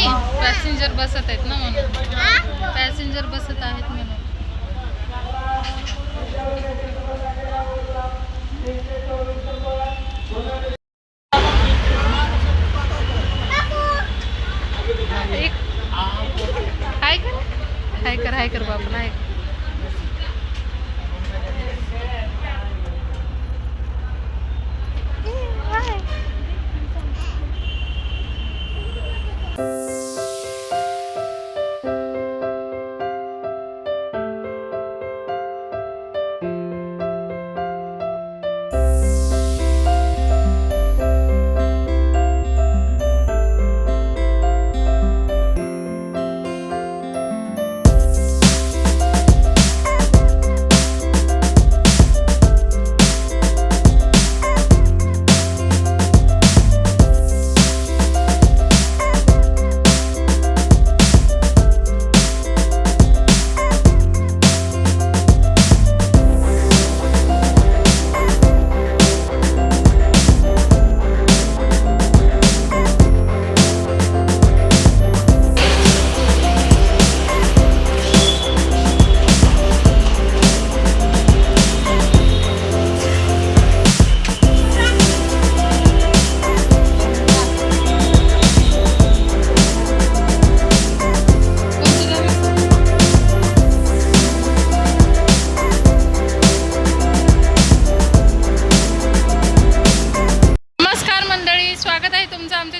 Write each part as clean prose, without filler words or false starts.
नाही, पॅसेंजर बसत आहेत ना म्हणून. पॅसेंजर बसत आहेत म्हणून. हाय कर बाबा, हाय कर.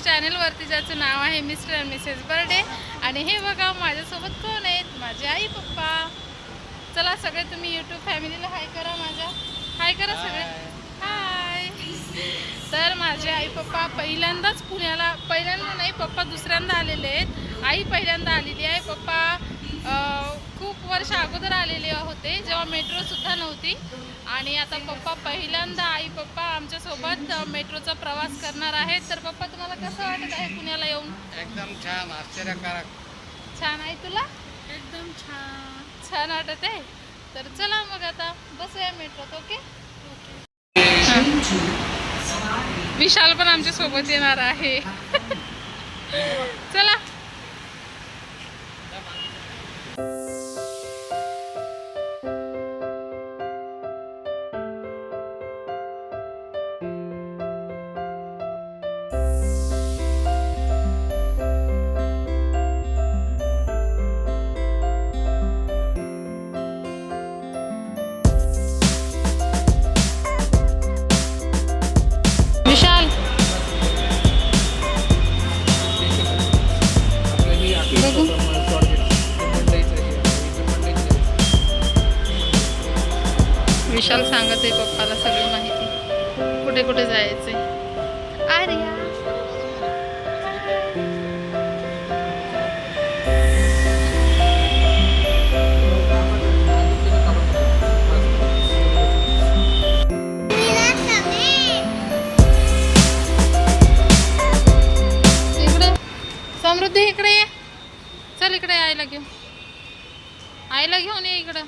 चॅनलवरती, ज्याचं नाव आहे मिस्टर अँड मिसेस बर्डे. आणि हे बघा माझ्यासोबत कोण आहेत, माझे आई पप्पा. चला सगळे तुम्ही यूट्यूब फॅमिलीला हाय करा, माझ्या हाय करा सगळे, हाय. तर माझे आई पप्पा पहिल्यांदाच पुण्याला, पहिल्यांदा नाही पप्पा दुसऱ्यांदा आलेले आहेत. आई पहिल्यांदा आलेली आहे. पप्पा खूप वर्ष अगोदर आलेले होते जेव्हा मेट्रोसुद्धा नव्हती. आणि आता पप्पा पहिल्यांदा आई पप्पा आमच्यासोबत मेट्रोचा प्रवास करणार आहेत. तर पप्पा तुम्हाला कसं वाटत आहे पुण्याला येऊन? एकदम छान, आश्चर्यकारक. छान आहे तुला? एकदम छान छान वाटत आहे. तर चला मग आता बसूया मेट्रोत. ओके. विशाल पण आमच्या सोबत येणार आहे. चला. विशाल विशाल सांगत आहे पप्पाला सगळी माहिती, कुठे कुठे जायचंय. आर्या इकडे, समृद्धी इकडे ये. चल इकडे, आईला घेऊन, आईला घेऊन ये इकडं.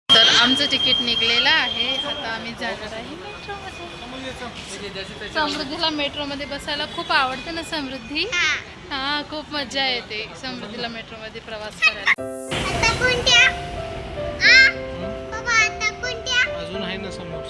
तर आमचं तिकीट निघलेलं आहे. आता आम्ही जाणार आहे मेट्रोमध्ये. समृद्धीला मेट्रोमध्ये बसायला खूप आवडतं ना समृद्धी? हा, खूप मजा येते समृद्धीला मेट्रोमध्ये प्रवास करायला. अजून आहे ना समोर.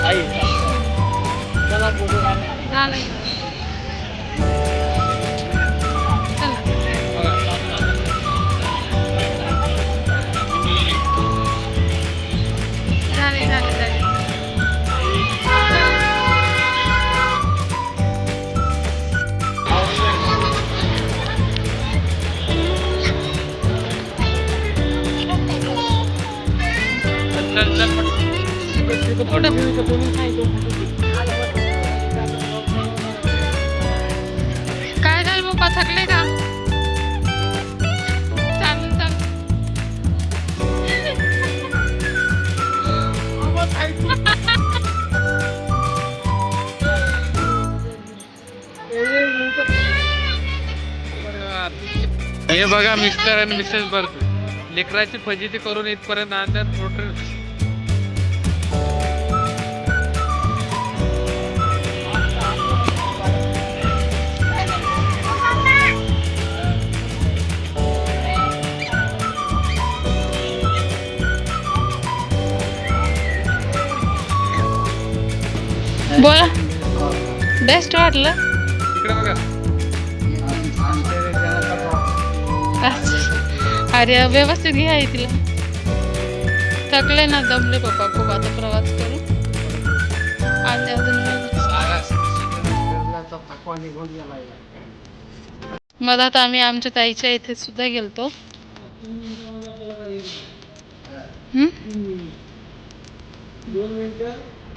झालंय. चला. झाले. काय झालं पप्पा, थकले का? चालेल. हे बघा मिस्टर आणि मिसेस बर्ग लेकराची फजिती करून इथपर्यंत आणतात. रोटरी बोला. बेस्ट वाटलं. इकडे बघा. अरे व्यवस्थित घे आहे तिला. थकले ना, दमले पप्पा खूप आता प्रवास करून. आता अजून मधात आम्ही आमच्या ताईच्या इथे सुद्धा गेलतो. दोन मिनिटं